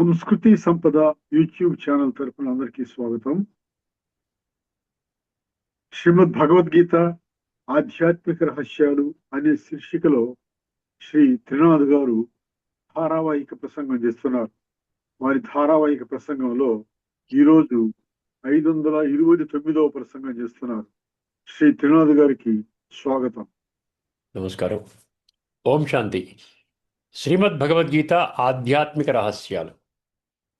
సంస్కృతి సంపద YouTube channel తరపున అందరికీ స్వాగతం. శ్రీమద్ భగవద్గీత ఆధ్యాత్మిక రహస్యాలు అనే శీర్షికలో శ్రీ త్రినాథ్ గారు ధారావాహిక ప్రసంగం చేస్తున్నారు. వారి ధారావాహిక ప్రసంగంలో ఈరోజు 529వ ప్రసంగం చేస్తున్నారు. శ్రీ త్రినాథ్ గారికి స్వాగతం. నమస్కారం. ఓం శాంతి. శ్రీమద్ భగవద్గీత ఆధ్యాత్మిక రహస్యాలు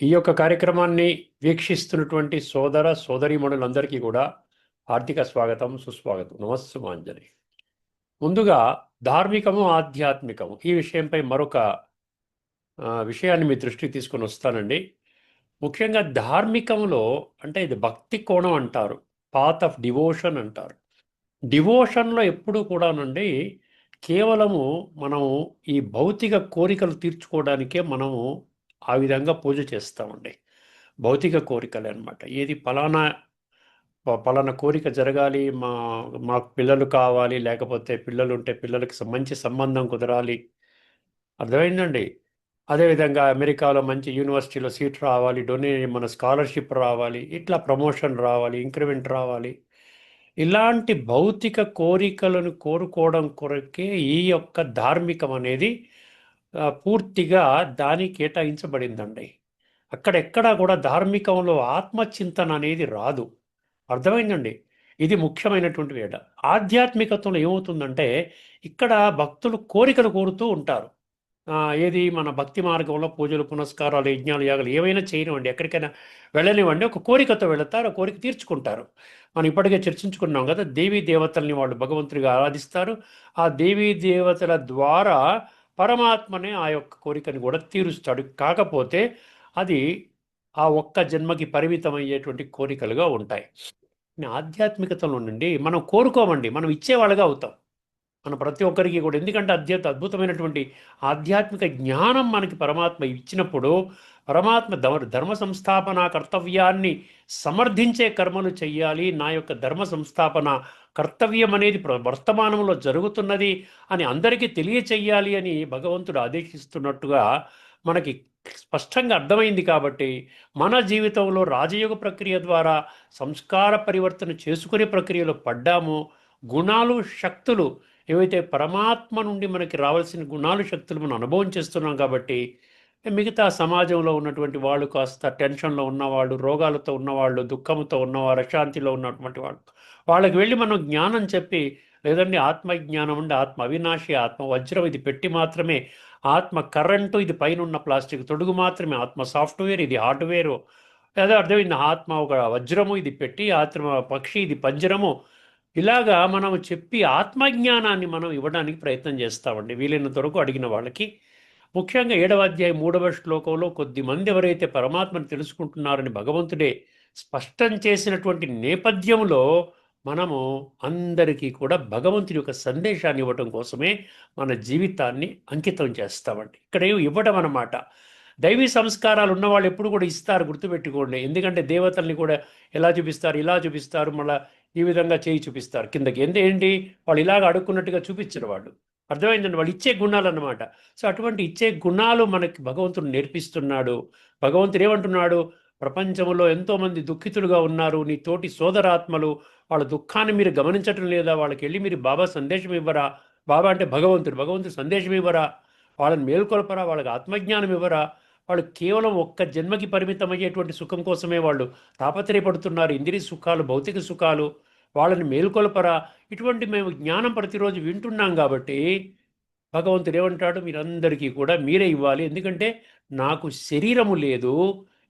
ఈ యొక్క కార్యక్రమాన్ని వీక్షిస్తున్నటువంటి సోదర సోదరీమణులందరికీ కూడా హార్దిక స్వాగతం, సుస్వాగతం, నమస్సుమాంజలి. ముందుగా ధార్మికము ఆధ్యాత్మికము ఈ విషయంపై మరొక విషయాన్ని మీ దృష్టికి తీసుకొని వస్తానండి. ముఖ్యంగా ధార్మికములో అంటే ఇది భక్తి కోణం అంటారు, పాత్ ఆఫ్ డివోషన్ అంటారు. డివోషన్లో ఎప్పుడూ కూడానండి కేవలము మనము ఈ భౌతిక కోరికలు తీర్చుకోవడానికే మనము ఆ విధంగా పూజ చేస్తామండి. భౌతిక కోరికలే అనమాట. ఏది పలానా కోరిక జరగాలి, మాకు పిల్లలు కావాలి, లేకపోతే పిల్లలు ఉంటే పిల్లలకి మంచి సంబంధం కుదరాలి, అర్థమైందండి. అదేవిధంగా అమెరికాలో మంచి యూనివర్సిటీలో సీట్ రావాలి, మన స్కాలర్షిప్ రావాలి, ఇట్లా ప్రమోషన్ రావాలి, ఇంక్రిమెంట్ రావాలి, ఇలాంటి భౌతిక కోరికలను కోరుకోవడం కొరకే ఈ యొక్క ధార్మికం అనేది పూర్తిగా దానికి కేటాయించబడిందండి. అక్కడెక్కడా కూడా ధార్మికంలో ఆత్మచింతన అనేది రాదు. అర్థమైందండి. ఇది ముఖ్యమైనటువంటి వేడ. ఆధ్యాత్మికతలో ఏమవుతుందంటే ఇక్కడ భక్తులు కోరికలు కోరుతూ ఉంటారు. ఏది మన భక్తి మార్గంలో పూజలు, పునస్కారాలు, యజ్ఞాలు, యాగాలు ఏవైనా చేయనివ్వండి, ఎక్కడికైనా వెళ్ళనివ్వండి, ఒక కోరికతో వెళతారు, ఆ కోరిక తీర్చుకుంటారు. మనం ఇప్పటికే చర్చించుకున్నాం కదా, దేవీ దేవతల్ని వాళ్ళు భగవంతుడిగా ఆరాధిస్తారు. ఆ దేవీ దేవతల ద్వారా పరమాత్మనే ఆ యొక్క కోరికని కూడా తీరుస్తాడు. కాకపోతే అది ఆ ఒక్క జన్మకి పరిమితమయ్యేటువంటి కోరికలుగా ఉంటాయి. ఆధ్యాత్మికతలో నుండి మనం కోరుకోమండి, మనం ఇచ్చేవాళ్ళుగా అవుతాం. మన ప్రతి ఒక్కరికి కూడా. ఎందుకంటే అద్భుతమైనటువంటి ఆధ్యాత్మిక జ్ఞానం మనకి పరమాత్మ ఇచ్చినప్పుడు పరమాత్మ ధర్మ సంస్థాపన కర్తవ్యాన్ని సమర్థించే కర్మలు చెయ్యాలి, నా యొక్క ధర్మ సంస్థాపన కర్తవ్యం అనేది వర్తమానంలో జరుగుతున్నది అని అందరికీ తెలియచెయ్యాలి అని భగవంతుడు ఆదేశిస్తున్నట్టుగా మనకి స్పష్టంగా అర్థమైంది. కాబట్టి మన జీవితంలో రాజయోగ ప్రక్రియ ద్వారా సంస్కార పరివర్తన చేసుకునే ప్రక్రియలో పడ్డాము. గుణాలు, శక్తులు ఏవైతే పరమాత్మ నుండి మనకి రావాల్సిన గుణాలు, శక్తులు మనం అనుభవం చేస్తున్నాం. కాబట్టి మిగతా సమాజంలో ఉన్నటువంటి వాళ్ళు, కాస్త టెన్షన్లో ఉన్నవాళ్ళు, రోగాలతో ఉన్నవాళ్ళు, దుఃఖంతో ఉన్నవారు, అశాంతిలో ఉన్నటువంటి వాళ్ళు, వాళ్ళకి వెళ్ళి మనం జ్ఞానం చెప్పి, లేదండి ఆత్మజ్ఞానం ఉండి ఆత్మ అవినాశి, ఆత్మ వజ్రం, ఇది పెట్టి మాత్రమే, ఆత్మ కరెంటు, ఇది పైన ఉన్న ప్లాస్టిక్ తొడుగు మాత్రమే, ఆత్మ సాఫ్ట్వేర్, ఇది హార్డ్వేరు, అదే అర్థమైంది. ఆత్మ ఒక వజ్రము, ఇది పెట్టి, ఆత్మ పక్షి, ఇది పంజరము. ఇలాగా మనం చెప్పి ఆత్మజ్ఞానాన్ని మనం ఇవ్వడానికి ప్రయత్నం చేస్తామండి వీలైనంత వరకు అడిగిన వాళ్ళకి. ముఖ్యంగా 7వ అధ్యాయం 3వ శ్లోకంలో కొద్దిమంది ఎవరైతే పరమాత్మను తెలుసుకుంటున్నారని భగవంతుడే స్పష్టం చేసినటువంటి నేపథ్యంలో మనము అందరికీ కూడా భగవంతుడి యొక్క సందేశాన్ని ఇవ్వటం కోసమే మన జీవితాన్ని అంకితం చేస్తామండి. ఇక్కడ ఇవ్వడం అన్నమాట. దైవీ సంస్కారాలు ఉన్నవాళ్ళు ఎప్పుడు కూడా ఇస్తారు, గుర్తుపెట్టుకోండి. ఎందుకంటే దేవతల్ని కూడా ఎలా చూపిస్తారు, ఇలా చూపిస్తారు, మళ్ళీ ఈ విధంగా చేయి చూపిస్తారు కిందకి. ఏంటి వాళ్ళు ఇలాగ అడుక్కున్నట్టుగా చూపించరు వాళ్ళు. అర్థమైందండి, వాళ్ళు ఇచ్చే గుణాలు అన్నమాట. సో అటువంటి ఇచ్చే గుణాలు మనకి భగవంతుడు నేర్పిస్తున్నాడు. భగవంతుడు ఏమంటున్నాడు, ప్రపంచంలో ఎంతోమంది దుఃఖితులుగా ఉన్నారు, నీ తోటి సోదరాత్మలు, వాళ్ళ దుఃఖాన్ని మీరు గమనించటం లేదా, వాళ్ళకి వెళ్ళి మీరు బాబా సందేశం ఇవ్వరా, బాబా అంటే భగవంతుడు సందేశం ఇవ్వరా, వాళ్ళని మేల్కొల్పరా, వాళ్ళకి ఆత్మజ్ఞానం ఇవ్వరా, వాళ్ళు కేవలం ఒక్క జన్మకి పరిమితమయ్యేటువంటి సుఖం కోసమే వాళ్ళు తాపత్రయపడుతున్నారు, ఇంద్రియ సుఖాలు, భౌతిక సుఖాలు, వాళ్ళని మేల్కొల్పరా. ఇటువంటి మేము జ్ఞానం ప్రతిరోజు వింటున్నాం. కాబట్టి భగవంతుడు ఏమంటాడు, మీరందరికీ కూడా మీరే ఇవ్వాలి. ఎందుకంటే నాకు శరీరము లేదు,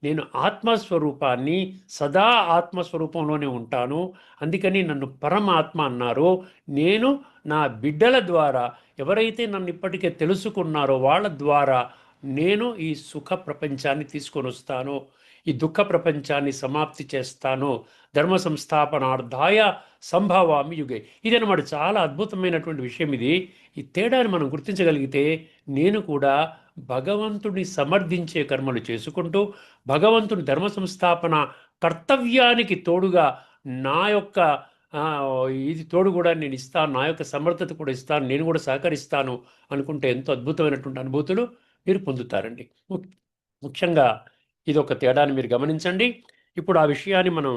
నేను ఆత్మస్వరూపాన్ని, సదా ఆత్మస్వరూపంలోనే ఉంటాను. అందుకని నన్ను పరమాత్మ అన్నారు. నేను నా బిడ్డల ద్వారా, ఎవరైతే నన్ను ఇప్పటికే తెలుసుకున్నారో వాళ్ళ ద్వారా నేను ఈ సుఖ ప్రపంచాన్ని తీసుకొని వస్తాను, ఈ దుఃఖ ప్రపంచాన్ని సమాప్తి చేస్తాను. ధర్మ సంస్థాపనార్థాయ సంభవామి యుగే. ఇదన్నమాట చాలా అద్భుతమైనటువంటి విషయం. ఇది ఈ తేడాన్ని మనం గుర్తించగలిగితే నేను కూడా భగవంతుడిని సమర్థించే కర్మలు చేసుకుంటూ భగవంతుని ధర్మ సంస్థాపన కర్తవ్యానికి తోడుగా నా యొక్క ఇది తోడు కూడా నేను ఇస్తాను, నా యొక్క సమర్థత కూడా ఇస్తాను, నేను కూడా సహకరిస్తాను అనుకుంటే ఎంతో అద్భుతమైనటువంటి అనుభూతులు మీరు పొందుతారండి. ముఖ్యంగా ఇది ఒక తేడాని మీరు గమనించండి. ఇప్పుడు ఆ విషయాన్ని మనం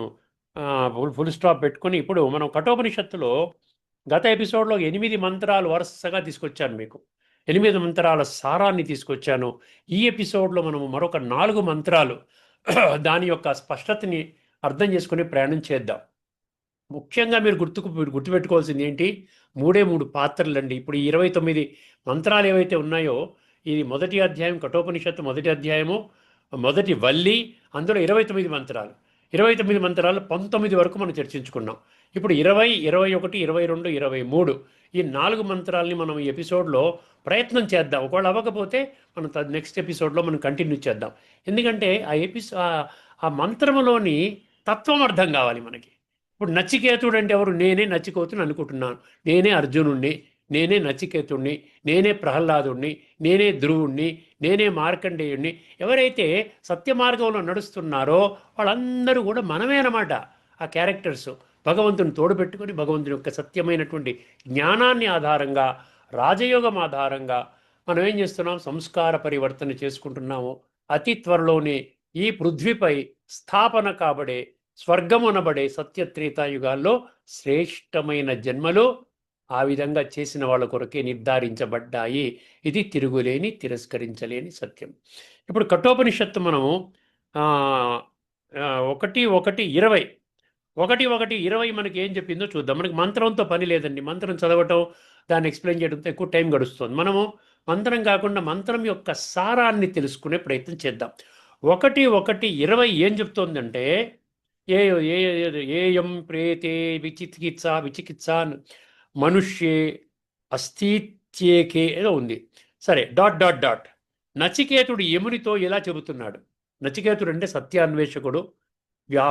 ఫుల్ స్టాప్ పెట్టుకొని ఇప్పుడు మనం కఠోపనిషత్తులో గత ఎపిసోడ్లో 8 మంత్రాలు వరుసగా తీసుకొచ్చాను మీకు. 8 మంత్రాల సారాన్ని తీసుకొచ్చాను. ఈ ఎపిసోడ్లో మనము మరొక 4 మంత్రాలు దాని యొక్క స్పష్టతని అర్థం చేసుకుని ప్రయాణం చేద్దాం. ముఖ్యంగా మీరు గుర్తుపెట్టుకోవాల్సింది ఏంటి? 3 పాత్రలండి. ఇప్పుడు ఈ 29 మంత్రాలు ఏవైతే ఉన్నాయో, ఇది మొదటి అధ్యాయం కఠోపనిషత్తు మొదటి అధ్యాయము మొదటి వల్లి, అందులో 29 మంత్రాలు. 29 మంత్రాలు 19 వరకు మనం చర్చించుకున్నాం. ఇప్పుడు 20, 21, 22, 23 ఈ 4 మంత్రాలని మనం ఈ ఎపిసోడ్లో ప్రయత్నం చేద్దాం. ఒకవేళ అవ్వకపోతే మనం నెక్స్ట్ ఎపిసోడ్లో మనం కంటిన్యూ చేద్దాం. ఎందుకంటే ఆ మంత్రములోని తత్వం అర్థం కావాలి మనకి. ఇప్పుడు నచికేతుడు అంటే ఎవరు? నేనే నచికేతుని అనుకుంటున్నాను. నేనే అర్జునుణ్ణి, నేనే నచికేతుణ్ణి, నేనే ప్రహ్లాదుణ్ణి, నేనే ధ్రువుణ్ణి, నేనే మార్కండేయుణ్ణి. ఎవరైతే సత్య మార్గంలో నడుస్తున్నారో వాళ్ళందరూ కూడా మనమే అన్నమాట. ఆ క్యారెక్టర్స్ భగవంతుని తోడుపెట్టుకొని భగవంతుని యొక్క సత్యమైనటువంటి జ్ఞానాన్ని ఆధారంగా, రాజయోగం ఆధారంగా మనం ఏం చేస్తున్నాం? సంస్కార పరివర్తన చేసుకుంటున్నాము. అతి త్వరలోనే ఈ పృథ్వీపై స్థాపన కాబడే స్వర్గమునబడే సత్యత్రేతాయుగాల్లో శ్రేష్టమైన జన్మలు ఆ విధంగా చేసిన వాళ్ళ కొరకే నిర్ధారించబడ్డాయి. ఇది తిరుగులేని తిరస్కరించలేని సత్యం. ఇప్పుడు కఠోపనిషత్తు మనము 1:1:20 1:1:20 మనకి ఏం చెప్పిందో చూద్దాం. మనకి మంత్రంతో పని లేదండి. మంత్రం చదవటం, దాన్ని ఎక్స్ప్లెయిన్ చేయడంతో ఎక్కువ టైం గడుస్తుంది. మనము మంత్రం కాకుండా మంత్రం యొక్క సారాన్ని తెలుసుకునే ప్రయత్నం చేద్దాం. 1:1:20 ఏం చెప్తోందంటే, ఏయం ప్రేతే విచికిత్స మనుష్యే అస్థిత్యేకే ఏదో ఉంది. సరే, డాట్ డాట్ డాట్ నచికేతుడు యమునితో ఇలా చెబుతున్నాడు. నచికేతుడు అంటే సత్యాన్వేషకుడు.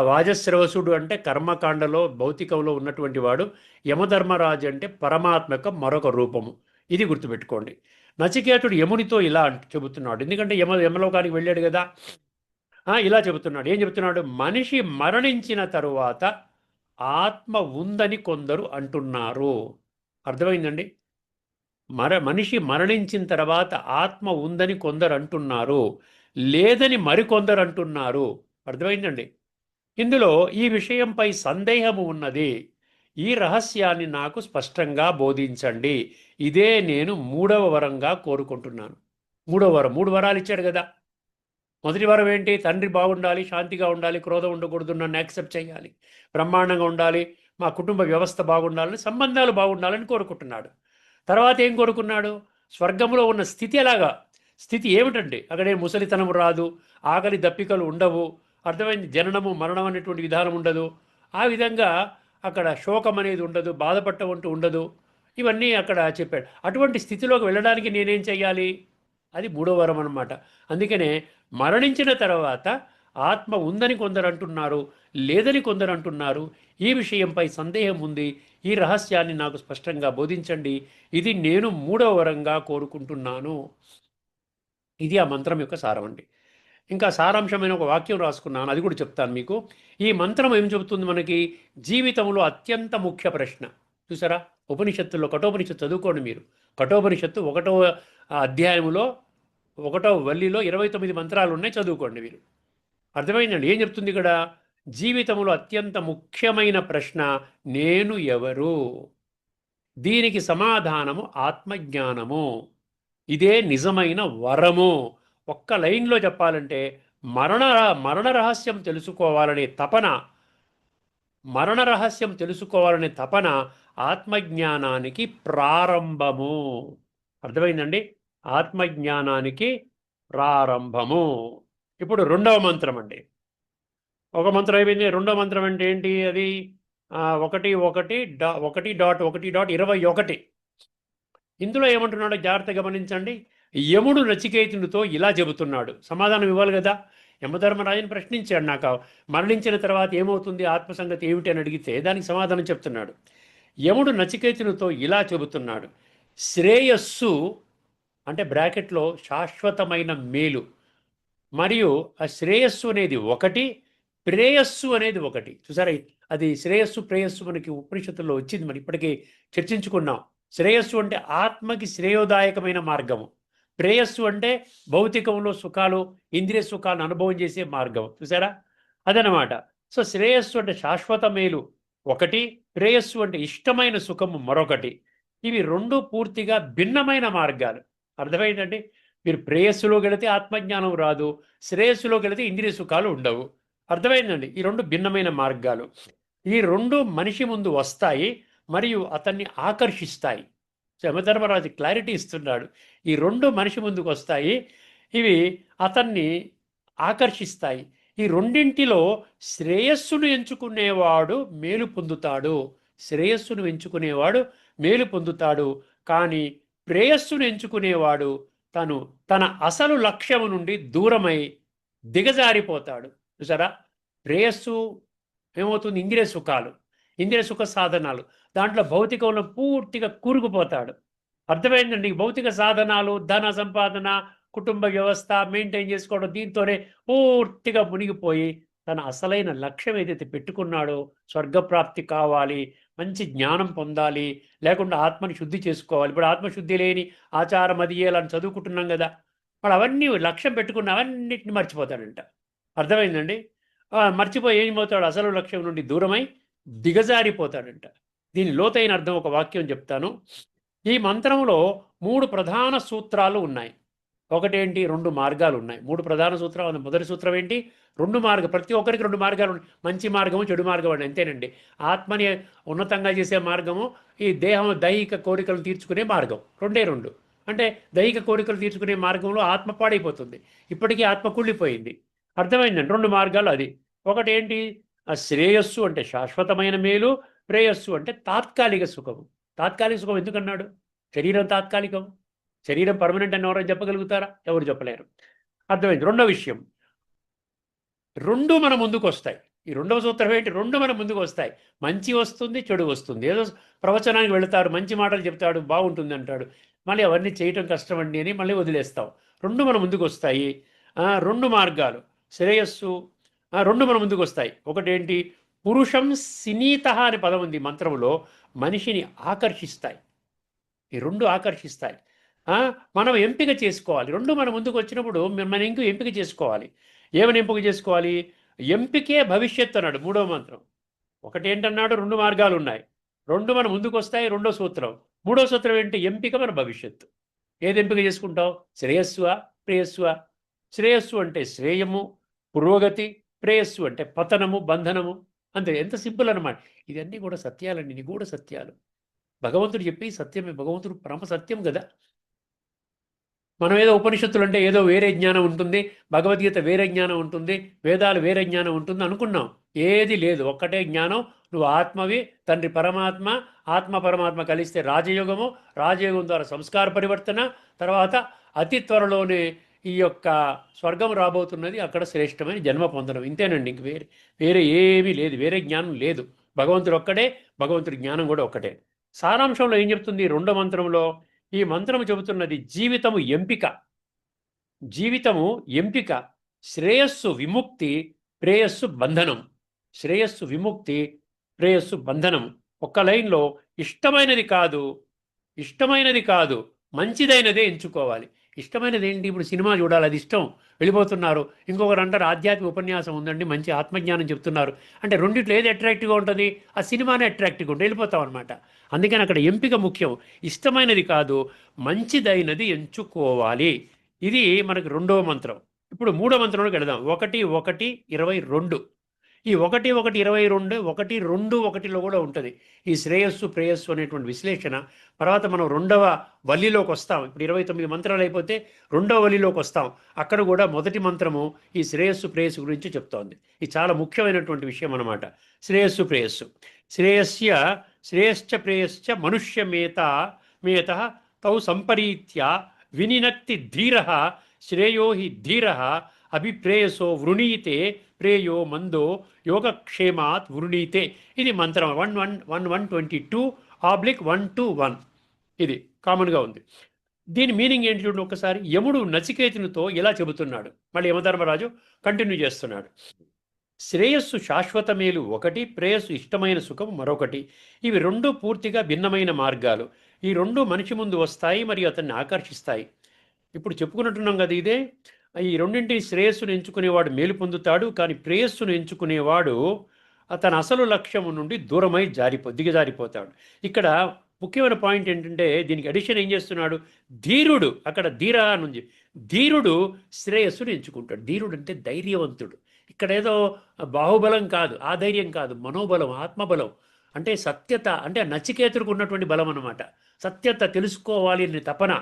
వాజశ్రవసుడు అంటే కర్మకాండలో భౌతికంలో ఉన్నటువంటి వాడు. యమధర్మరాజు అంటే పరమాత్మ యొక్క మరొక రూపము. ఇది గుర్తుపెట్టుకోండి. నచికేతుడు యమునితో ఇలా చెబుతున్నాడు. ఎందుకంటే యమలోకానికి వెళ్ళాడు కదా. ఇలా చెబుతున్నాడు. ఏం చెబుతున్నాడు? మనిషి మరణించిన తరువాత ఆత్మ ఉందని కొందరు అంటున్నారు. అర్థమైందండి? మనిషి మరణించిన తర్వాత ఆత్మ ఉందని కొందరు అంటున్నారు, లేదని మరికొందరు అంటున్నారు. అర్థమైందండి? ఇందులో ఈ విషయంపై సందేహము ఉన్నది. ఈ రహస్యాన్ని నాకు స్పష్టంగా బోధించండి. ఇదే నేను 3వ వరంగా కోరుకుంటున్నాను. 3వ వరం, 3 వరాలు ఇచ్చాడు కదా. మొదటి వరం ఏంటి? తండ్రి బాగుండాలి, శాంతిగా ఉండాలి, క్రోధం ఉండకూడదు, నన్ను యాక్సెప్ట్ చేయాలి, బ్రహ్మాండంగా ఉండాలి, మా కుటుంబ వ్యవస్థ బాగుండాలని, సంబంధాలు బాగుండాలని కోరుకుంటున్నాడు. తర్వాత ఏం కోరుకున్నాడు? స్వర్గంలో ఉన్న స్థితి ఎలాగా? స్థితి ఏమిటండి? అక్కడే ముసలితనం రాదు, ఆకలి దప్పికలు ఉండవు, అర్థమైంది, జననము మరణం అనేటువంటి విధానం ఉండదు, ఆ విధంగా అక్కడ శోకం అనేది ఉండదు, బాధపడటం అంటూ ఉండదు. ఇవన్నీ అక్కడ చెప్పాడు. అటువంటి స్థితిలోకి వెళ్ళడానికి నేనేం చెయ్యాలి? అది 3వ వరం అన్నమాట. అందుకనే మరణించిన తర్వాత ఆత్మ ఉందని కొందరు అంటున్నారు, లేదని కొందరు అంటున్నారు. ఈ విషయంపై సందేహం ఉంది. ఈ రహస్యాన్ని నాకు స్పష్టంగా బోధించండి. ఇది నేను 3వ వరంగా కోరుకుంటున్నాను. ఇది ఆ మంత్రం యొక్క సారం అండి. ఇంకా సారాంశమైన ఒక వాక్యం రాసుకున్నాను, అది కూడా చెప్తాను మీకు. ఈ మంత్రం ఏం చెబుతుంది మనకి? జీవితంలో అత్యంత ముఖ్య ప్రశ్న. చూసారా? ఉపనిషత్తుల్లో కఠోపనిషత్తు చదువుకోండి మీరు. కఠోపనిషత్తు 1వ అధ్యాయంలో 1వ వల్లిలో 29 మంత్రాలు ఉన్నాయి, చదువుకోండి మీరు. అర్థమైందండి? ఏం చెప్తుంది ఇక్కడ? జీవితంలో అత్యంత ముఖ్యమైన ప్రశ్న నేను ఎవరు? దీనికి సమాధానము ఆత్మజ్ఞానము. ఇదే నిజమైన వరము. ఒక్క లైన్లో చెప్పాలంటే మరణ రహస్యం తెలుసుకోవాలనే తపన, మరణ రహస్యం తెలుసుకోవాలనే తపన ఆత్మజ్ఞానానికి ప్రారంభము. అర్థమైందండి? ఆత్మజ్ఞానానికి ప్రారంభము. ఇప్పుడు 2వ మంత్రం అండి. ఒక మంత్రం అయిపోయింది. 2వ మంత్రం అంటే ఏంటి? అది 1:1:21. ఇందులో ఏమంటున్నాడో జాగ్రత్త గమనించండి. యముడు నచికేతునితో ఇలా చెబుతున్నాడు. సమాధానం ఇవ్వాలి కదా. యమధర్మరాజుని ప్రశ్నించాడు, నాకు మరణించిన తర్వాత ఏమవుతుంది, ఆత్మసంగతి ఏమిటి అని అడిగితే దానికి సమాధానం చెప్తున్నాడు. యముడు నచికేతునితో ఇలా చెబుతున్నాడు. శ్రేయస్సు అంటే బ్రాకెట్లో శాశ్వతమైన మేలు, మరియు ఆ శ్రేయస్సు అనేది ఒకటి, ప్రేయస్సు అనేది ఒకటి. చూసారా? అది శ్రేయస్సు ప్రేయస్సు మనకి ఉపనిషత్తుల్లో వచ్చింది, మనం ఇప్పటికీ చర్చించుకున్నాం. శ్రేయస్సు అంటే ఆత్మకి శ్రేయోదాయకమైన మార్గము, ప్రేయస్సు అంటే భౌతికంలో సుఖాలు, ఇంద్రియ సుఖాలను అనుభవం చేసే మార్గం. చూసారా? అదనమాట. సో శ్రేయస్సు అంటే శాశ్వత మేలు ఒకటి, ప్రేయస్సు అంటే ఇష్టమైన సుఖము మరొకటి. ఇవి రెండు పూర్తిగా భిన్నమైన మార్గాలు. అర్థమైందండి? మీరు ప్రేయస్సులోకి వెళితే ఆత్మజ్ఞానం రాదు, శ్రేయస్సులోకి వెళితే ఇంద్రియ సుఖాలు ఉండవు. అర్థమైందండి? ఈ రెండు భిన్నమైన మార్గాలు. ఈ రెండు మనిషి ముందు వస్తాయి మరియు అతన్ని ఆకర్షిస్తాయి. యమధర్మరాజు క్లారిటీ ఇస్తున్నాడు. ఈ రెండు మనిషి ముందుకు వస్తాయి, ఇవి అతన్ని ఆకర్షిస్తాయి. ఈ రెండింటిలో శ్రేయస్సును ఎంచుకునేవాడు మేలు పొందుతాడు. శ్రేయస్సును ఎంచుకునేవాడు మేలు పొందుతాడు. కానీ ప్రేయస్సును ఎంచుకునేవాడు తన అసలు లక్ష్యము నుండి దూరమై దిగజారిపోతాడు. చూసారా? ప్రేయస్సు ఏమవుతుంది? ఇంద్రియ సుఖాలు, ఇంద్రియ సుఖ సాధనాలు, దాంట్లో భౌతికంలో పూర్తిగా కూరుకుపోతాడు. అర్థమైందండి? భౌతిక సాధనాలు, ధన సంపాదన, కుటుంబ వ్యవస్థ మెయింటైన్ చేసుకోవడం, దీంతోనే పూర్తిగా మునిగిపోయి తన అసలైన లక్ష్యం ఏదైతే పెట్టుకున్నాడో, స్వర్గప్రాప్తి కావాలి, మంచి జ్ఞానం పొందాలి, లేకుండా ఆత్మని శుద్ధి చేసుకోవాలి. ఇప్పుడు ఆత్మశుద్ధి లేని ఆచారం అది అని చదువుకుంటున్నాం కదా, వాడు అవన్నీ లక్ష్యం పెట్టుకున్న అవన్నిటిని మర్చిపోతాడంట. అర్థమైందండి? మర్చిపోయి ఏమవుతాడు? అసలు లక్ష్యం నుండి దూరమై దిగజారిపోతాడంట. దీని లోతైన అర్థం ఒక వాక్యం చెప్తాను. ఈ మంత్రంలో 3 ప్రధాన సూత్రాలు ఉన్నాయి. ఒకటేంటి? 2 మార్గాలు ఉన్నాయి. 3 ప్రధాన సూత్రాలు. మొదటి సూత్రం ఏంటి? 2 మార్గం. ప్రతి ఒక్కరికి 2 మార్గాలు ఉన్నాయి. మంచి మార్గము, చెడు మార్గం అండి, అంతేనండి. ఆత్మని ఉన్నతంగా చేసే మార్గము, ఈ దేహం దైహిక కోరికలు తీర్చుకునే మార్గం. 2 అంటే దైహిక కోరికలు తీర్చుకునే మార్గంలో ఆత్మ పాడైపోతుంది. ఇప్పటికీ ఆత్మ కుళ్ళిపోయింది. అర్థమైందండి? 2 మార్గాలు అది. ఒకటేంటి? శ్రేయస్సు అంటే శాశ్వతమైన మేలు, ప్రేయస్సు అంటే తాత్కాలిక సుఖము. తాత్కాలిక సుఖం ఎందుకన్నాడు? శరీరం తాత్కాలికం, శరీరం పర్మనెంట్ అని ఎవరైనా చెప్పగలుగుతారా? ఎవరు చెప్పలేరు. అర్థమైంది? రెండో విషయం, 2 మన ముందుకు వస్తాయి. ఈ రెండవ సూత్రం ఏంటి? 2 మన ముందుకు వస్తాయి. మంచి వస్తుంది, చెడు వస్తుంది. ఏదో ప్రవచనానికి వెళతారు, మంచి మాటలు చెప్తాడు, బాగుంటుంది అంటాడు, మళ్ళీ అవన్నీ చేయటం కష్టం అండి అని మళ్ళీ వదిలేస్తాం. 2 మన ముందుకు వస్తాయి. 2 మార్గాలు, శ్రేయస్సు, 2 మన ముందుకు వస్తాయి. ఒకటేంటి? పురుషం సినీత అనే పదం ఉంది మంత్రంలో, మనిషిని ఆకర్షిస్తాయి. ఈ 2 ఆకర్షిస్తాయి. మనం ఎంపిక చేసుకోవాలి. 2 మన ముందుకు వచ్చినప్పుడు మనం ఎంపిక చేసుకోవాలి. ఏమని ఎంపిక చేసుకోవాలి? ఎంపికే భవిష్యత్తు అన్నాడు 3వ మంత్రం. ఒకటేంటన్నాడు? 2 మార్గాలు ఉన్నాయి, 2 మన ముందుకు వస్తాయి. 2వ సూత్రం. 3వ సూత్రం ఏంటి? ఎంపిక మన భవిష్యత్తు. ఏది ఎంపిక చేసుకుంటావు? శ్రేయస్సువా, ప్రేయస్సువా? శ్రేయస్సు అంటే శ్రేయము, పురోగతి. ప్రేయస్సు అంటే పతనము, బంధనము. అంతే. ఎంత సింపుల్ అన్నమాట. ఇవన్నీ కూడా సత్యాలండి, నిగూఢ సత్యాలు. భగవంతుడు చెప్పి సత్యమే. భగవంతుడు పరమ సత్యం కదా. మనం ఏదో ఉపనిషత్తులు అంటే ఏదో వేరే జ్ఞానం ఉంటుంది, భగవద్గీత వేరే జ్ఞానం ఉంటుంది, వేదాలు వేరే జ్ఞానం ఉంటుంది అనుకున్నాం. ఏది లేదు, ఒక్కటే జ్ఞానం. నువ్వు ఆత్మవి, తండ్రి పరమాత్మ, ఆత్మ పరమాత్మ కలిస్తే రాజయోగము, రాజయోగం ద్వారా సంస్కార పరివర్తన, తర్వాత అతి త్వరలోనే ఈ యొక్క స్వర్గం రాబోతున్నది, అక్కడ శ్రేష్టమైన జన్మ పొందడం. ఇంతేనండి, ఇంక వేరే ఏమీ లేదు, వేరే జ్ఞానం లేదు. భగవంతుడు ఒక్కడే, భగవంతుడి జ్ఞానం కూడా ఒక్కటే. సారాంశంలో ఏం చెప్తుంది 2వ మంత్రంలో? ఈ మంత్రము చెబుతున్నది జీవితము ఎంపిక. జీవితము ఎంపిక. శ్రేయస్సు విముక్తి, ప్రేయస్సు బంధనం. శ్రేయస్సు విముక్తి, ప్రేయస్సు బంధనం. ఒక్క లైన్లో ఇష్టమైనది కాదు, మంచిదైనదే ఎంచుకోవాలి. ఇష్టమైనది ఏంటి? ఇప్పుడు సినిమా చూడాలి, అది ఇష్టం, వెళ్ళిపోతున్నారు. ఇంకొకరు అంటారు ఆధ్యాత్మిక ఉపన్యాసం ఉందండి, మంచి ఆత్మజ్ఞానం చెప్తున్నారు అంటే, రెండిట్లో ఏది అట్రాక్టివ్గా ఉంటుంది? ఆ సినిమానే అట్రాక్టివ్గా ఉంటుంది, వెళ్ళిపోతాం అనమాట. అందుకని అక్కడ ఎంపిక ముఖ్యం. ఇష్టమైనది కాదు, మంచిదైనది ఎంచుకోవాలి. ఇది మనకు 2వ మంత్రం. ఇప్పుడు 3వ మంత్రంలోకి వెళదాం. 1:1:22. ఈ 1:1:22 1:2:1లో కూడా ఉంటుంది ఈ శ్రేయస్సు ప్రేయస్సు అనేటువంటి విశ్లేషణ. తర్వాత మనం 2వ వల్లిలోకి వస్తాం. ఇప్పుడు 29 మంత్రాలు అయిపోతే 2వ వల్లిలోకి వస్తాం. అక్కడ కూడా మొదటి మంత్రము ఈ శ్రేయస్సు ప్రేయస్సు గురించి చెప్తోంది. ఇది చాలా ముఖ్యమైనటువంటి విషయం అన్నమాట. శ్రేయస్సు ప్రేయస్సు. శ్రేయశ్చ ప్రేయశ్చ మనుష్యమేత తౌ సంపరీత్య వినినక్తి ధీర శ్రేయో హి ధీర అభిప్రేయసో వృణీతే ప్రేయో మందో యోగక్షేమాత్ వృణీతే. ఇది మంత్రం 1:1:22/1-1. ఇది కామన్గా ఉంది. దీని మీనింగ్ ఏంటి చూడండి ఒకసారి. యముడు నచికేతునితో ఇలా చెబుతున్నాడు. మళ్ళీ యమధర్మరాజు కంటిన్యూ చేస్తున్నాడు. శ్రేయస్సు శాశ్వత మేలు ఒకటి, ప్రేయస్సు ఇష్టమైన సుఖం మరొకటి. ఇవి 2 పూర్తిగా భిన్నమైన మార్గాలు. ఈ 2 మనిషి ముందు వస్తాయి మరియు అతన్ని ఆకర్షిస్తాయి. ఇప్పుడు చెప్పుకున్నట్టున్నాం కదా ఇదే. ఈ రెండింటి శ్రేయస్సును ఎంచుకునేవాడు మేలు పొందుతాడు, కానీ ప్రేయస్సును ఎంచుకునేవాడు తన అసలు లక్ష్యము నుండి దూరమై దిగజారిపోతాడు. ఇక్కడ ముఖ్యమైన పాయింట్ ఏంటంటే దీనికి అడిషన్ ఏం చేస్తున్నాడు? ధీరుడు, అక్కడ ధీర నుంచి ధీరుడు శ్రేయస్సును ఎంచుకుంటాడు. ధీరుడు అంటే ధైర్యవంతుడు. ఇక్కడ ఏదో బాహుబలం కాదు, ఆ ధైర్యం కాదు, మనోబలం, ఆత్మబలం. అంటే సత్యత, అంటే నచికేతుడికి ఉన్నటువంటి బలం అన్నమాట. సత్యత తెలుసుకోవాలి అనే తపన.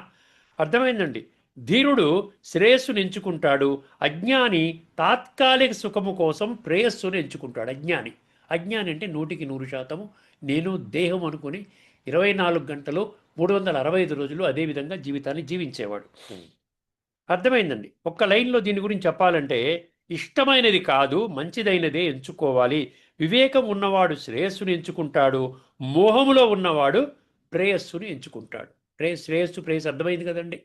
అర్థమైందండి? ధీరుడు శ్రేయస్సును ఎంచుకుంటాడు, అజ్ఞాని తాత్కాలిక సుఖము కోసం ప్రేయస్సును ఎంచుకుంటాడు. అజ్ఞాని అంటే 100% నేను దేహం అనుకుని 24 గంటలు 365 రోజులు అదేవిధంగా జీవితాన్ని జీవించేవాడు. అర్థమైందండి? ఒక్క లైన్లో దీని గురించి చెప్పాలంటే, ఇష్టమైనది కాదు మంచిదైనదే ఎంచుకోవాలి. వివేకం ఉన్నవాడు శ్రేయస్సును ఎంచుకుంటాడు, మోహములో ఉన్నవాడు ప్రేయస్సును ఎంచుకుంటాడు. ప్రేయస్సు అర్థమైంది కదండి?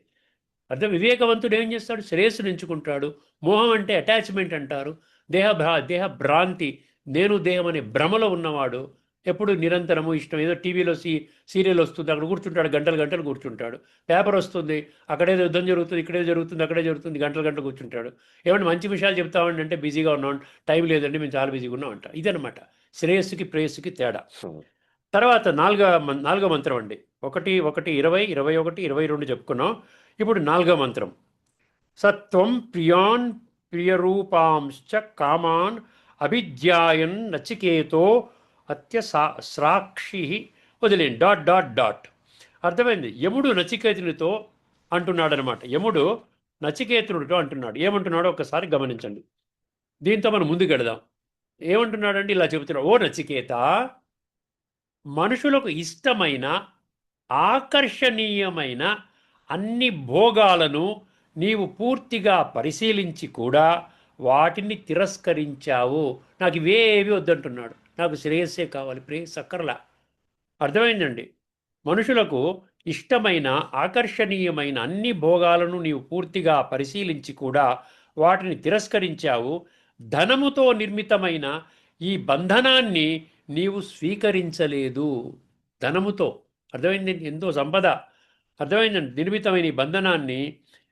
వివేకవంతుడు ఏం చేస్తాడు? శ్రేయస్సును ఎంచుకుంటాడు. మోహం అంటే అటాచ్మెంట్ అంటారు. దేహ భ్రాంతి, నేను దేహం అనే భ్రమలో ఉన్నవాడు ఎప్పుడు నిరంతరము ఇష్టం. ఏదో టీవీలో సీరియల్ వస్తుంది, అక్కడ కూర్చుంటాడు, గంటలు గంటలు కూర్చుంటాడు. పేపర్ వస్తుంది, అక్కడేదో యుద్ధం జరుగుతుంది, ఇక్కడే జరుగుతుంది, అక్కడే జరుగుతుంది, గంటలు గంటలు కూర్చుంటాడు. ఏమంటే మంచి విషయాలు చెప్తామండి అంటే బిజీగా ఉన్నాం, టైం లేదండి, మేము చాలా బిజీగా ఉన్నాం అంట. ఇదనమాట శ్రేయస్సుకి ప్రేయస్సుకి తేడా. తర్వాత నాలుగో మంత్రం అండి. 1, 1, 20, 21, 22 చెప్పుకున్నాం. ఇప్పుడు 4వ మంత్రం. సత్వం ప్రియాన్ ప్రియరూపాంశ్చ కామాన్ అభిజ్ఞాయన్ నచికేతో సాక్షి వదిలేండి ... అర్థమైంది? యముడు నచికేతునితో అంటున్నాడు అనమాట. యముడు నచికేతునితో అంటున్నాడు. ఏమంటున్నాడో ఒకసారి గమనించండి. దీంతో మనం ముందుకు వెళదాం. ఏమంటున్నాడండి? ఇలా చెబుతున్నాడు. ఓ నచికేత, మనుషులకు ఇష్టమైన ఆకర్షణీయమైన అన్ని భోగాలను నీవు పూర్తిగా పరిశీలించి కూడా వాటిని తిరస్కరించావు. నాకు ఇవేవి వద్దంటున్నాడు. నాకు శ్రేయస్సే కావాలి, ప్రేయస్ అక్కర్లా. అర్థమైందండి? మనుషులకు ఇష్టమైన ఆకర్షణీయమైన అన్ని భోగాలను నీవు పూర్తిగా పరిశీలించి కూడా వాటిని తిరస్కరించావు. ధనముతో నిర్మితమైన ఈ బంధనాన్ని నీవు స్వీకరించలేదు. ధనముతో, అర్థమైందండి? ఎంతో సంపద, అర్థమైందండి? నిర్మితమైన ఈ బంధనాన్ని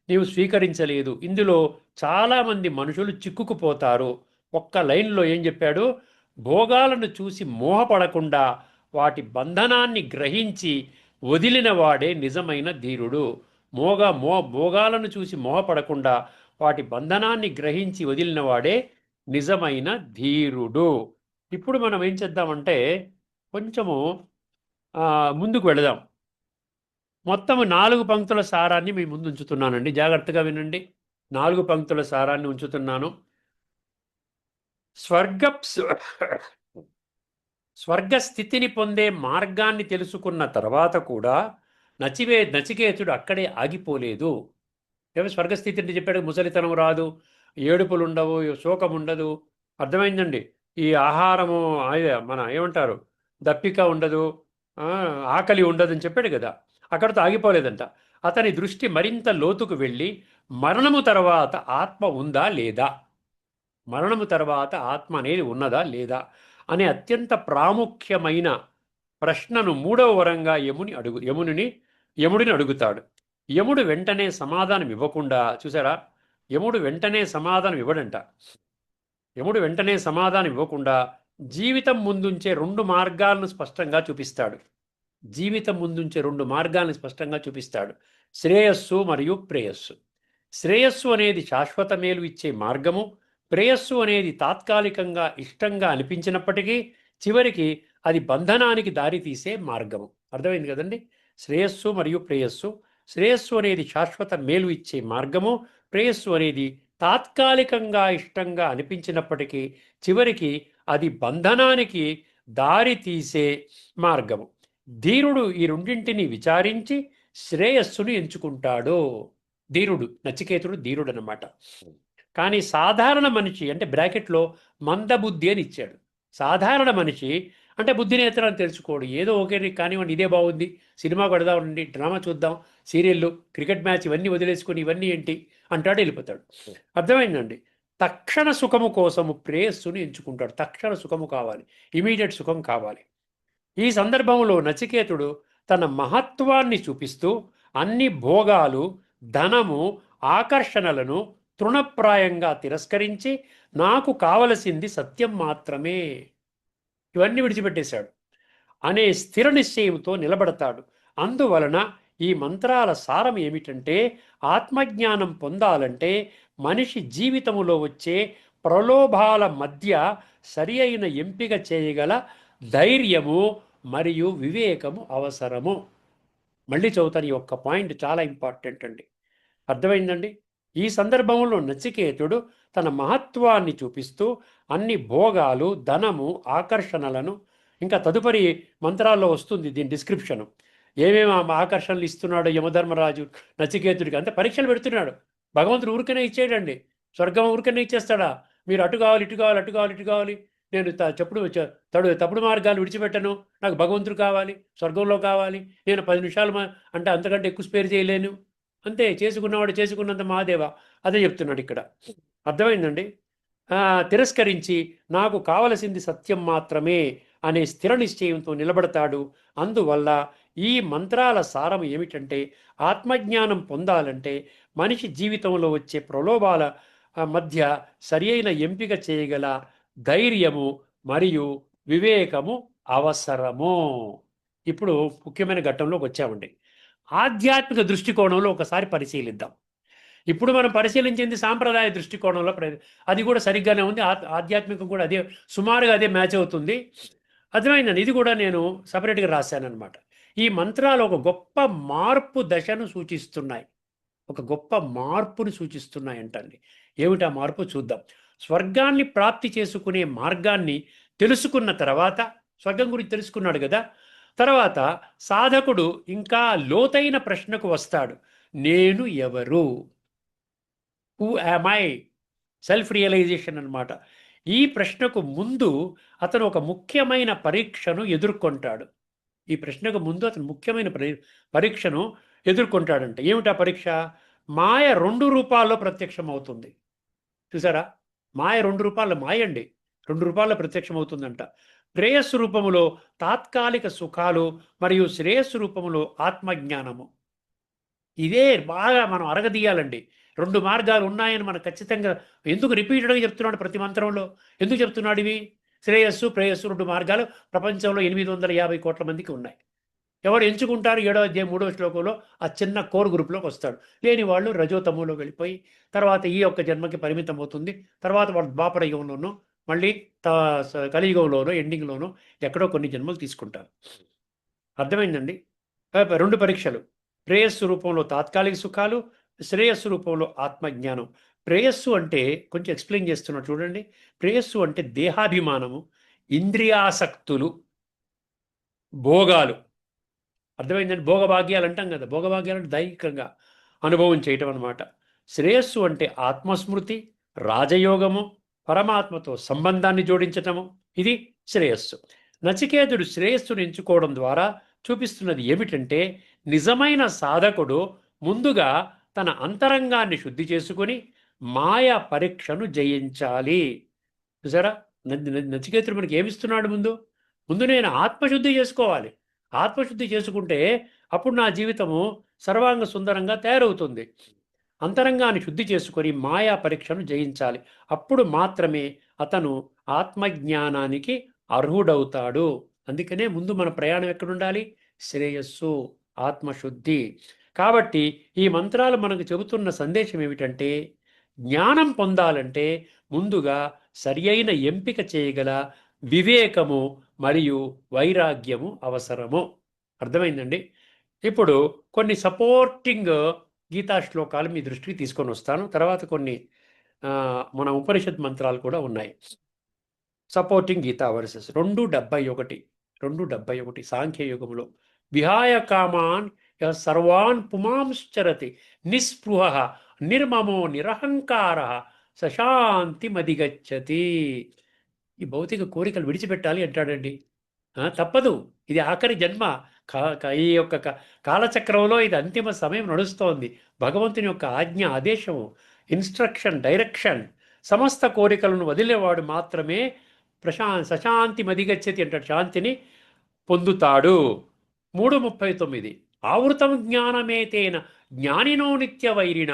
నీవు స్వీకరించలేదు. ఇందులో చాలామంది మనుషులు చిక్కుకుపోతారు. ఒక్క లైన్లో ఏం చెప్పాడు? భోగాలను చూసి మోహపడకుండా వాటి బంధనాన్ని గ్రహించి వదిలిన వాడే నిజమైన ధీరుడు. భోగాలను చూసి మోహపడకుండా వాటి బంధనాన్ని గ్రహించి వదిలిన వాడే నిజమైన ధీరుడు. ఇప్పుడు మనం ఏం చేద్దామంటే కొంచెము ముందుకు వెళదాం. మొత్తం 4 పంక్తుల సారాన్ని మీ ముందు ఉంచుతున్నానండి. జాగ్రత్తగా వినండి. 4 పంక్తుల సారాన్ని ఉంచుతున్నాను. స్వర్గస్థితిని పొందే మార్గాన్ని తెలుసుకున్న తర్వాత కూడా నచికేతుడు అక్కడే ఆగిపోలేదు. స్వర్గస్థితి అంటే చెప్పాడు, ముసలితనం రాదు, ఏడుపులు ఉండవు, శోకం ఉండదు. అర్థమైందండి? ఈ ఆహారము మన ఏమంటారు, దప్పిక ఉండదు, ఆకలి ఉండదని చెప్పాడు కదా. అక్కడితో ఆగిపోలేదంట. అతని దృష్టి మరింత లోతుకు వెళ్ళి మరణము తర్వాత ఆత్మ ఉందా లేదా, మరణము తర్వాత ఆత్మ అనేది ఉన్నదా లేదా అనే అత్యంత ప్రాముఖ్యమైన ప్రశ్నను 3వ వరంగా యముడిని అడుగుతాడు. యముడు వెంటనే సమాధానం ఇవ్వకుండా, చూసారా, యముడు వెంటనే సమాధానం ఇవ్వడంట. యముడు వెంటనే సమాధానం ఇవ్వకుండా జీవితం ముందుంచే 2 మార్గాలను స్పష్టంగా చూపిస్తాడు. శ్రేయస్సు మరియు ప్రేయస్సు. శ్రేయస్సు అనేది శాశ్వత మేలు ఇచ్చే మార్గము. ప్రేయస్సు అనేది తాత్కాలికంగా ఇష్టంగా అనిపించినప్పటికీ చివరికి అది బంధనానికి దారితీసే మార్గము. అర్థమైంది కదండి? శ్రేయస్సు మరియు ప్రేయస్సు. శ్రేయస్సు అనేది శాశ్వత మేలు ఇచ్చే మార్గము. ప్రేయస్సు అనేది తాత్కాలికంగా ఇష్టంగా అనిపించినప్పటికీ చివరికి అది బంధనానికి దారి తీసే మార్గము. ధీరుడు ఈ రెండింటిని విచారించి శ్రేయస్సును ఎంచుకుంటాడు. ధీరుడు, నచికేతుడు ధీరుడు అన్నమాట. కానీ సాధారణ మనిషి అంటే బ్రాకెట్లో మందబుద్ధి అని ఇచ్చాడు. సాధారణ మనిషి అంటే బుద్ధినేత్రాన్ని తెలుసుకోడు. ఏదో ఒకే కానివ్వండి, ఇదే బాగుంది, సినిమా కొడదామండి, డ్రామా చూద్దాం, సీరియళ్ళు, క్రికెట్ మ్యాచ్ ఇవన్నీ వదిలేసుకొని ఇవన్నీ ఏంటి అంటాడు, వెళ్ళిపోతాడు. అర్థమైందండి? తక్షణ సుఖము కోసము ప్రేయస్సును ఎంచుకుంటాడు. తక్షణ సుఖము కావాలి, ఇమీడియట్ సుఖం కావాలి. ఈ సందర్భంలో నచికేతుడు తన మహత్వాన్ని చూపిస్తూ అన్ని భోగాలు ధనము, ఆకర్షణలను తృణప్రాయంగా తిరస్కరించి నాకు కావలసింది సత్యం మాత్రమే, ఇవన్నీ విడిచిపెట్టేశాడు అనే స్థిర నిశ్చయంతో నిలబడతాడు. అందువలన ఈ మంత్రాల సారం ఏమిటంటే, ఆత్మజ్ఞానం పొందాలంటే మనిషి జీవితములో వచ్చే ప్రలోభాల మధ్య సరి అయిన ఎంపిక చేయగల ధైర్యము మరియు వివేకము అవసరము. మళ్ళీ చదువుతాను, ఈ ఒక్క పాయింట్ చాలా ఇంపార్టెంట్ అండి. అర్థమైందండి? ఈ సందర్భంలో నచికేతుడు తన మహత్వాన్ని చూపిస్తూ అన్ని భోగాలు, ధనము, ఆకర్షణలను, ఇంకా తదుపరి మంత్రాల్లో వస్తుంది దీని డిస్క్రిప్షను, ఏమేమి ఆకర్షణలు ఇస్తున్నాడు యమధర్మరాజు నచికేతుడికి. అంతే పరీక్షలు పెడుతున్నాడు. భగవంతుడు ఊరికనే ఇచ్చేయడండి. స్వర్గం ఊరికనే ఇచ్చేస్తాడా? మీరు అటు కావాలి, ఇటు కావాలి, అటు కావాలి, ఇటు కావాలి, నేను తప్పుడు మార్గాలు విడిచిపెట్టను, నాకు భగవంతుడు కావాలి, స్వర్గంలో కావాలి, నేను 10 నిమిషాలు అంటే అంతకంటే ఎక్కువ స్పేర్ చేయలేను, అంతే, చేసుకున్నవాడు చేసుకున్నంత మహాదేవ. అదే చెప్తున్నాడు ఇక్కడ. అర్థమైందండి? తిరస్కరించి నాకు కావలసింది సత్యం మాత్రమే అనే స్థిర నిశ్చయంతో నిలబడతాడు. అందువల్ల ఈ మంత్రాల సారం ఏమిటంటే, ఆత్మజ్ఞానం పొందాలంటే మనిషి జీవితంలో వచ్చే ప్రలోభాల మధ్య సరి అయిన ఎంపిక చేయగల ధైర్యము మరియు వివేకము అవసరము. ఇప్పుడు ముఖ్యమైన ఘట్టంలోకి వచ్చామండి. ఆధ్యాత్మిక దృష్టికోణంలో ఒకసారి పరిశీలిద్దాం. ఇప్పుడు మనం పరిశీలించింది సాంప్రదాయ దృష్టికోణంలో, అది కూడా సరిగ్గానే ఉంది. ఆధ్యాత్మికం కూడా అదే, సుమారుగా అదే మ్యాచ్ అవుతుంది. అర్థమైందండి? ఇది కూడా నేను సపరేట్గా రాశానమాట. ఈ మంత్రాలు ఒక గొప్ప మార్పు దశను సూచిస్తున్నాయి, ఒక గొప్ప మార్పుని సూచిస్తున్నాయి అంటండి. ఏమిటా మార్పు చూద్దాం. స్వర్గాన్ని ప్రాప్తి చేసుకునే మార్గాన్ని తెలుసుకున్న తర్వాత, స్వర్గం గురించి తెలుసుకున్నాడు కదా, తర్వాత సాధకుడు ఇంకా లోతైన ప్రశ్నకు వస్తాడు. నేను ఎవరు? Who am I? Self realization అన్నమాట. ఈ ప్రశ్నకు ముందు అతను ఒక ముఖ్యమైన పరీక్షను ఎదుర్కొంటాడు. ఈ ప్రశ్నకు ముందు అతను ముఖ్యమైన పరీక్షను ఎదుర్కొంటాడంట. ఏమిటా పరీక్ష? మాయ 2 రూపాల్లో ప్రత్యక్షం అవుతుంది. చూసారా? మాయ 2 రూపాల్లో, మాయ అండి 2 రూపాల్లో ప్రత్యక్షం అవుతుందంట. శ్రేయస్సు రూపములో తాత్కాలిక సుఖాలు మరియు శ్రేయస్సు రూపములో ఆత్మజ్ఞానము. ఇదే బాగా మనం అరగదీయాలండి. 2 మార్గాలు ఉన్నాయని మనం ఖచ్చితంగా, ఎందుకు రిపీటెడ్గా చెప్తున్నాడు ప్రతి మంత్రంలో? ఎందుకు చెప్తున్నాడు ఇవి? శ్రేయస్సు, ప్రేయస్సు 2 మార్గాలు ప్రపంచంలో 850 కోట్ల మందికి ఉన్నాయి. ఎవరు ఎంచుకుంటారు? 7వ అధ్యాయం 3వ శ్లోకంలో ఆ చిన్న కోర్ గ్రూప్లోకి వస్తాడు. లేని వాళ్ళు రజోతములో వెళ్ళిపోయి తర్వాత ఈ యొక్క జన్మకి పరిమితం అవుతుంది. తర్వాత వాళ్ళు ద్వాపర యుగంలోనూ, మళ్ళీ కలియుగంలోనూ, ఎండింగ్లోనూ ఎక్కడో కొన్ని జన్మలు తీసుకుంటారు. అర్థమైందండి? 2 పరీక్షలు. ప్రేయస్సు రూపంలో తాత్కాలిక సుఖాలు, శ్రేయస్సు రూపంలో ఆత్మజ్ఞానం. ప్రేయస్సు అంటే కొంచెం ఎక్స్ప్లెయిన్ చేస్తున్నాడు చూడండి. ప్రేయస్సు అంటే దేహాభిమానము, ఇంద్రియాసక్తులు, భోగాలు. అర్థమైందండి? భోగభాగ్యాలు అంటాం కదా, భోగభాగ్యాలు అంటే దైహికంగా అనుభవం చేయటం అనమాట. శ్రేయస్సు అంటే ఆత్మస్మృతి, రాజయోగము, పరమాత్మతో సంబంధాన్ని జోడించటము, ఇది శ్రేయస్సు. నచికేతుడు శ్రేయస్సును ఎంచుకోవడం ద్వారా చూపిస్తున్నది ఏమిటంటే, నిజమైన సాధకుడు ముందుగా తన అంతరంగాన్ని శుద్ధి చేసుకుని మాయా పరీక్షను జయించాలి. చూసారా? నచికేతుడు మనకి ఏమిస్తున్నాడు? ముందు నేను ఆత్మశుద్ధి చేసుకోవాలి. ఆత్మశుద్ధి చేసుకుంటే అప్పుడు నా జీవితము సర్వాంగ సుందరంగా తయారవుతుంది. అంతరంగాన్ని శుద్ధి చేసుకొని మాయా పరీక్షను జయించాలి. అప్పుడు మాత్రమే అతను ఆత్మజ్ఞానానికి అర్హుడవుతాడు. అందుకనే ముందు మన ప్రయాణం ఎక్కడుండాలి? శ్రేయస్సు, ఆత్మశుద్ధి. కాబట్టి ఈ మంత్రాలు మనకు చెబుతున్న సందేశం ఏమిటంటే, జ్ఞానం పొందాలంటే ముందుగా సరి అయిన ఎంపిక చేయగల వివేకము మరియు వైరాగ్యము అవసరము. అర్థమైందండి? ఇప్పుడు కొన్ని సపోర్టింగ్ గీతా శ్లోకాలు మీ దృష్టికి తీసుకొని వస్తాను. తర్వాత కొన్ని మన ఉపనిషత్ మంత్రాలు కూడా ఉన్నాయి. సపోర్టింగ్ గీతా వర్సెస్ 2:71 సాంఖ్యయుగంలో, విహాయ కామాన్ సర్వాన్ పుమాంశ్చరతి నిస్పృహ నిర్మమో నిరహంకార సశాంతి మదిగచ్చతి. ఈ భౌతిక కోరికలు విడిచిపెట్టాలి అంటాడండి. తప్పదు, ఇది ఆఖరి జన్మ. ఈ యొక్క కాలచక్రంలో ఇది అంతిమ సమయం నడుస్తోంది. భగవంతుని యొక్క ఆజ్ఞ, ఆదేశము, ఇన్స్ట్రక్షన్, డైరెక్షన్. సమస్త కోరికలను వదిలేవాడు మాత్రమే సశాంతి మదిగచ్చతి అంటాడు, శాంతిని పొందుతాడు. 3:39 ఆవృతం జ్ఞానమేతేన జ్ఞానినో నిత్య వైరిణ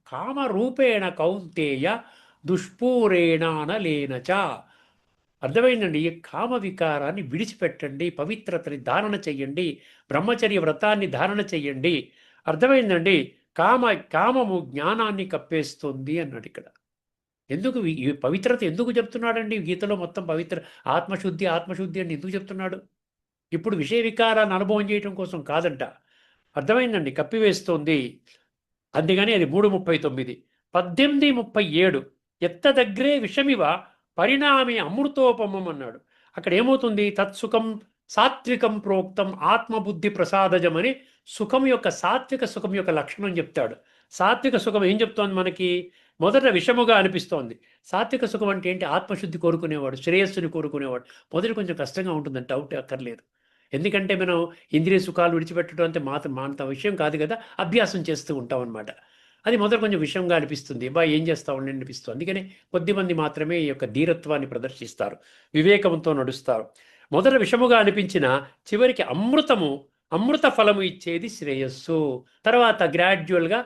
కామరూపేణ కౌంతేయ దుష్పూరేణానలేనచ. అర్థమైందండి. ఈ కామ వికారాన్ని విడిచిపెట్టండి, పవిత్రతని ధారణ చెయ్యండి, బ్రహ్మచర్య వ్రతాన్ని ధారణ చెయ్యండి. అర్థమైందండి. కామము జ్ఞానాన్ని కప్పేస్తుంది అన్నాడు ఇక్కడ. ఎందుకు ఈ పవిత్రత ఎందుకు చెప్తున్నాడండి గీతలో? మొత్తం పవిత్ర ఆత్మశుద్ధి ఆత్మశుద్ధి అని ఎందుకు చెప్తున్నాడు? ఇప్పుడు విషయ వికారాన్ని అనుభవం చేయటం కోసం కాదంట. అర్థమైందండి. కప్పివేస్తోంది. అందుకని అది 3:39. 18:37 ఎత్తదగ్రే విషమివ పరిణామే అమృతోపమం అన్నాడు. అక్కడ ఏమవుతుంది? తత్సుఖం సాత్వికం ప్రోక్తం ఆత్మబుద్ధి ప్రసాదజం అని సుఖం యొక్క సాత్విక సుఖం యొక్క లక్షణం చెప్తాడు. సాత్విక సుఖం ఏం చెప్తోంది మనకి? మొదట విషముగా అనిపిస్తోంది. సాత్విక సుఖం అంటే ఏంటి? ఆత్మశుద్ధి కోరుకునేవాడు, శ్రేయస్సుని కోరుకునేవాడు. మొదటి కొంచెం కష్టంగా ఉంటుందంటే డౌట్ అక్కర్లేదు. ఎందుకంటే మనం ఇంద్రియ సుఖాలు విడిచిపెట్టడం అంటే మాంత విషయం కాదు కదా, అభ్యాసం చేస్తూ ఉంటాం అనమాట. అది మొదట కొంచెం విషయంగా అనిపిస్తుంది. ఏం చేస్తామని అనిపిస్తుంది. అందుకనే కొద్దిమంది మాత్రమే ఈ యొక్క ధీరత్వాన్ని ప్రదర్శిస్తారు, వివేకంతో నడుస్తారు. మొదట విషముగా అనిపించిన చివరికి అమృత ఫలము ఇచ్చేది శ్రేయస్సు. తర్వాత గ్రాడ్యువల్గా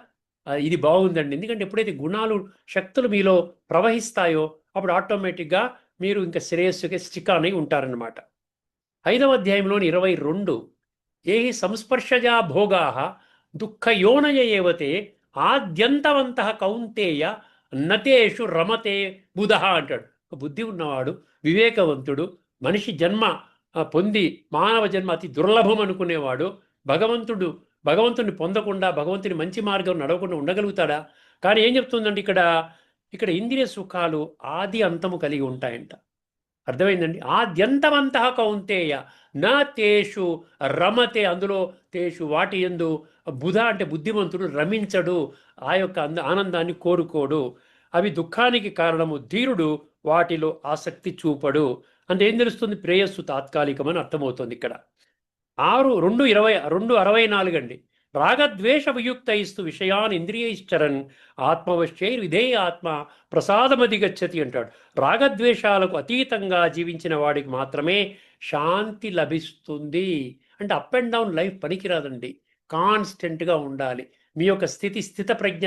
ఇది బాగుందండి. ఎందుకంటే ఎప్పుడైతే గుణాలు శక్తులు మీలో ప్రవహిస్తాయో అప్పుడు ఆటోమేటిక్గా మీరు ఇంకా శ్రేయస్సుకి స్టిక్ అని ఉంటారనమాట. 5వ అధ్యాయంలోని 22 ఏ సంస్పర్శజా భోగా దుఃఖయోనయ ఏవతే ఆద్యంతవంత కౌంతేయ నతేషు రమతే బుధ అంటాడు. బుద్ధి ఉన్నవాడు, వివేకవంతుడు, మనిషి జన్మ పొంది మానవ జన్మ అతి దుర్లభం అనుకునేవాడు భగవంతుడిని పొందకుండా భగవంతుని మంచి మార్గం నడవకుండా ఉండగలుగుతాడా? కానీ ఏం చెప్తుందండి ఇక్కడ ఇంద్రియ సుఖాలు ఆది అంతము కలిగి ఉంటాయంట. అర్థమైందండి. ఆద్యంతవంత కౌంతేయ నా తేషు రమతే, అందులో తేషు వాటి యందు బుధ అంటే బుద్ధిమంతుడు రమించడు, ఆ యొక్క ఆనందాన్ని కోరుకోడు. అవి దుఃఖానికి కారణము, ధీరుడు వాటిలో ఆసక్తి చూపడు. అంటే ఏం తెలుస్తుంది? ప్రేయస్సు తాత్కాలికమని అర్థమవుతుంది ఇక్కడ. 2:64 అండి. రాగద్వేష వియుక్తైస్తు విషయాన్ ఇంద్రియైశ్చరన్ ఆత్మవశ్చైర్ విధేయ ఆత్మ ప్రసాదమధిగచ్చతి అంటాడు. రాగద్వేషాలకు అతీతంగా జీవించిన వాడికి మాత్రమే శాంతి లభిస్తుంది. అంటే అప్ అండ్ డౌన్ లైఫ్ పనికిరాదండి. కాన్స్టెంట్గా ఉండాలి. మీ యొక్క స్థితప్రజ్ఞ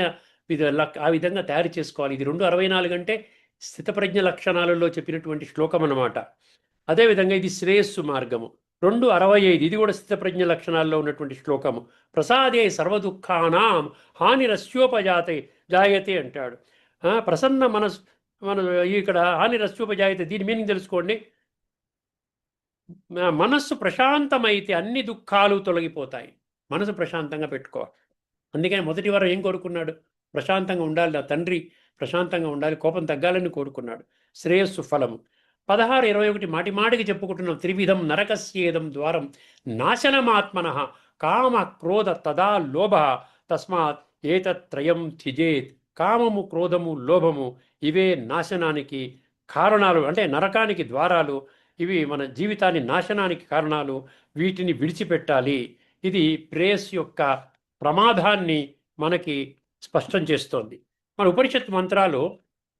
ఆ విధంగా తయారు చేసుకోవాలి. ఇది 2:64 అంటే స్థితప్రజ్ఞ లక్షణాలలో చెప్పినటువంటి శ్లోకం అన్నమాట. అదేవిధంగా ఇది శ్రేయస్సు మార్గము. 2:65 ఇది కూడా స్థితప్రజ్ఞ లక్షణాల్లో ఉన్నటువంటి శ్లోకము. ప్రసాదే సర్వదుఃఖానాం జాయతే అంటాడు. ప్రసన్న మన ఇక్కడ హానిరస్యోపజాయతే, దీని మీనింగ్ తెలుసుకోండి. మనస్సు ప్రశాంతమైతే అన్ని దుఃఖాలు తొలగిపోతాయి. మనసు ప్రశాంతంగా పెట్టుకోవాలి. అందుకని మొదటి వారం ఏం కోరుకున్నాడు? ప్రశాంతంగా ఉండాలి, నా తండ్రి ప్రశాంతంగా ఉండాలి, కోపం తగ్గాలని కోరుకున్నాడు. శ్రేయస్సు ఫలము. 16:21 మాటిమాటికి చెప్పుకుంటున్నాం. త్రివిధం నరకస్యేదం ద్వారం నాశనమాత్మన కామ క్రోధ తదా లోభ తస్మాత్ ఏతత్రయం త్యజేత్. కామము, క్రోధము, లోభము ఇవే నాశనానికి కారణాలు, అంటే నరకానికి ద్వారాలు. ఇవి మన జీవితాన్ని నాశనానికి కారణాలు. వీటిని విడిచిపెట్టాలి. ఇది ప్రేయస్ యొక్క ప్రమాదాన్ని మనకి స్పష్టం చేస్తోంది. మన ఉపనిషత్ మంత్రాలు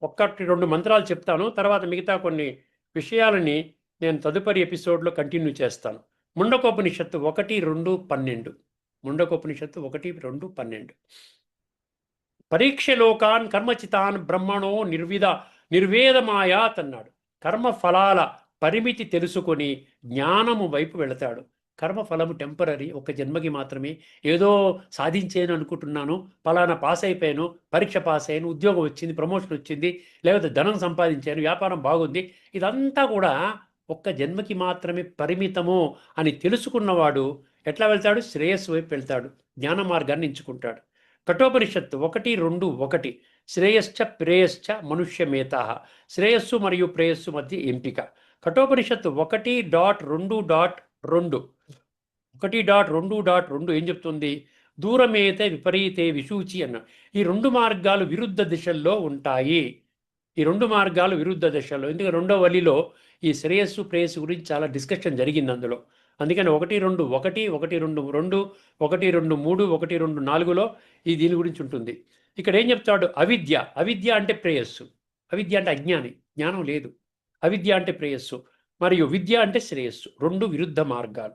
1-2 మంత్రాలు చెప్తాను. తర్వాత మిగతా కొన్ని విషయాలని నేను తదుపరి ఎపిసోడ్లో కంటిన్యూ చేస్తాను. ముండకోపనిషత్తు 1:2-12. ముండకోపనిషత్తు 1:2-12. పరీక్షలోకాన్ కర్మచితాన్ బ్రహ్మణో నిర్వేదమాయాత్ అన్నాడు. కర్మఫలాల పరిమితి తెలుసుకొని జ్ఞానము వైపు వెళతాడు. కర్మఫలము టెంపరీ, ఒక జన్మకి మాత్రమే. ఏదో సాధించాను అనుకుంటున్నాను, పలానా పాస్ అయిపోయాను, పరీక్ష పాస్ అయ్యాను, ఉద్యోగం వచ్చింది, ప్రమోషన్ వచ్చింది, లేకపోతే ధనం సంపాదించాను, వ్యాపారం బాగుంది, ఇదంతా కూడా ఒక్క జన్మకి మాత్రమే పరిమితము అని తెలుసుకున్నవాడు ఎట్లా వెళ్తాడు? శ్రేయస్సు వైపు వెళ్తాడు, జ్ఞాన మార్గాన్ని ఎంచుకుంటాడు. కఠోపనిషత్తు 1:2-1 శ్రేయశ్చ ప్రేయశ్చ మనుష్యమేతా. శ్రేయస్సు మరియు ప్రేయస్సు మధ్య ఎంపిక. కఠోపనిషత్తు 1.2.2 1.2.2 ఏం చెప్తుంది? దూరమేతే విపరీతే విశూచి అన్న. ఈ 2 మార్గాలు విరుద్ధ దిశల్లో ఉంటాయి. ఈ 2 మార్గాలు విరుద్ధ దిశల్లో. ఎందుకంటే 2వ వలిలో ఈ శ్రేయస్సు ప్రేయస్సు గురించి చాలా డిస్కషన్ జరిగింది అందులో. అందుకని 1.2.1, 1.2.2, 1.2.3, 1.2.4లో ఈ దీని గురించి ఉంటుంది. ఇక్కడ ఏం చెప్తాడు? అవిద్య అంటే ప్రేయస్సు, అవిద్య అంటే అజ్ఞాని, జ్ఞానం లేదు. అవిద్య అంటే ప్రేయస్సు, మరియు విద్య అంటే శ్రేయస్సు. 2 విరుద్ధ మార్గాలు.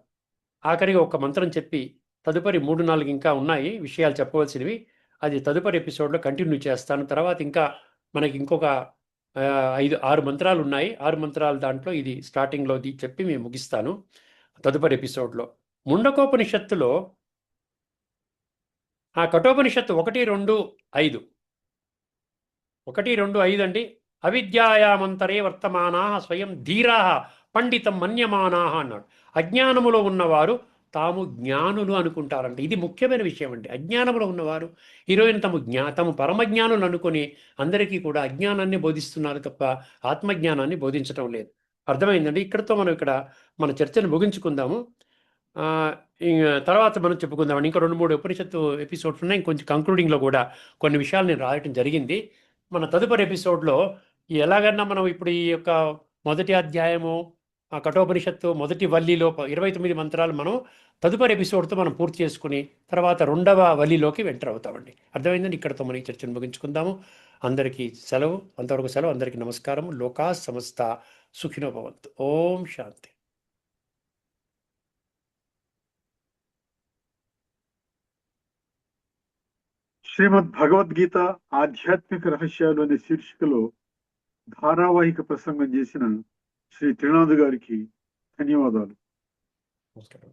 ఆఖరిగా ఒక మంత్రం చెప్పి తదుపరి 3-4 ఇంకా ఉన్నాయి విషయాలు చెప్పవలసినవి. అది తదుపరి ఎపిసోడ్లో కంటిన్యూ చేస్తాను. తర్వాత ఇంకా మనకి ఇంకొక 5-6 మంత్రాలు ఉన్నాయి. 6 మంత్రాలు దాంట్లో ఇది స్టార్టింగ్లోది చెప్పి మేము ముగిస్తాను తదుపరి ఎపిసోడ్లో. ముండకోపనిషత్తులో ఆ కఠోపనిషత్తు 1-2-5 1-2-5 అండి. అవిద్యాయామంతరే వర్తమానా స్వయం ధీరా పండితం మన్యమానా అన్నాడు. అజ్ఞానములో ఉన్నవారు తాము జ్ఞానులు అనుకుంటారంట. ఇది ముఖ్యమైన విషయం అండి. అజ్ఞానంలో ఉన్నవారు ఈరోజు తమ పరమజ్ఞానులు అనుకుని అందరికీ కూడా అజ్ఞానాన్ని బోధిస్తున్నారు తప్ప ఆత్మజ్ఞానాన్ని బోధించడం లేదు. అర్థమైందండి. ఇక్కడతో మనం మన చర్చను ముగించుకుందాము. తర్వాత మనం చెప్పుకుందామండి. ఇంకా 2-3 ఉపనిషత్తు ఎపిసోడ్స్ ఉన్నాయి. ఇంకొంచెం కంక్లూడింగ్లో కూడా కొన్ని విషయాలు నేను రాయటం జరిగింది. మన తదుపరి ఎపిసోడ్లో ఎలాగన్నా మనం ఇప్పుడు ఈ యొక్క మొదటి అధ్యాయము కఠోపనిషత్తు మొదటి వల్లిలో 29 మంత్రాలు మనం తదుపరి ఎపిసోడ్తో మనం పూర్తి చేసుకుని తర్వాత 2వ వల్లిలోకి ఎంటర్ అవుతామండి. అర్థమైందండి. ఇక్కడతో మనం ఈ చర్చను ముగించుకుందాము. అందరికీ సెలవు. అంతవరకు సెలవు. అందరికీ నమస్కారము. లోకా సమస్త సుఖినో భవంతు. ఓం శాంతి. శ్రీమద్ భగవద్గీత ఆధ్యాత్మిక రహస్యాలు అనే శీర్షికలో ధారావాహిక ప్రసంగం చేసిన శ్రీ త్రినాథ్ గారికి ధన్యవాదాలు. నమస్కారం.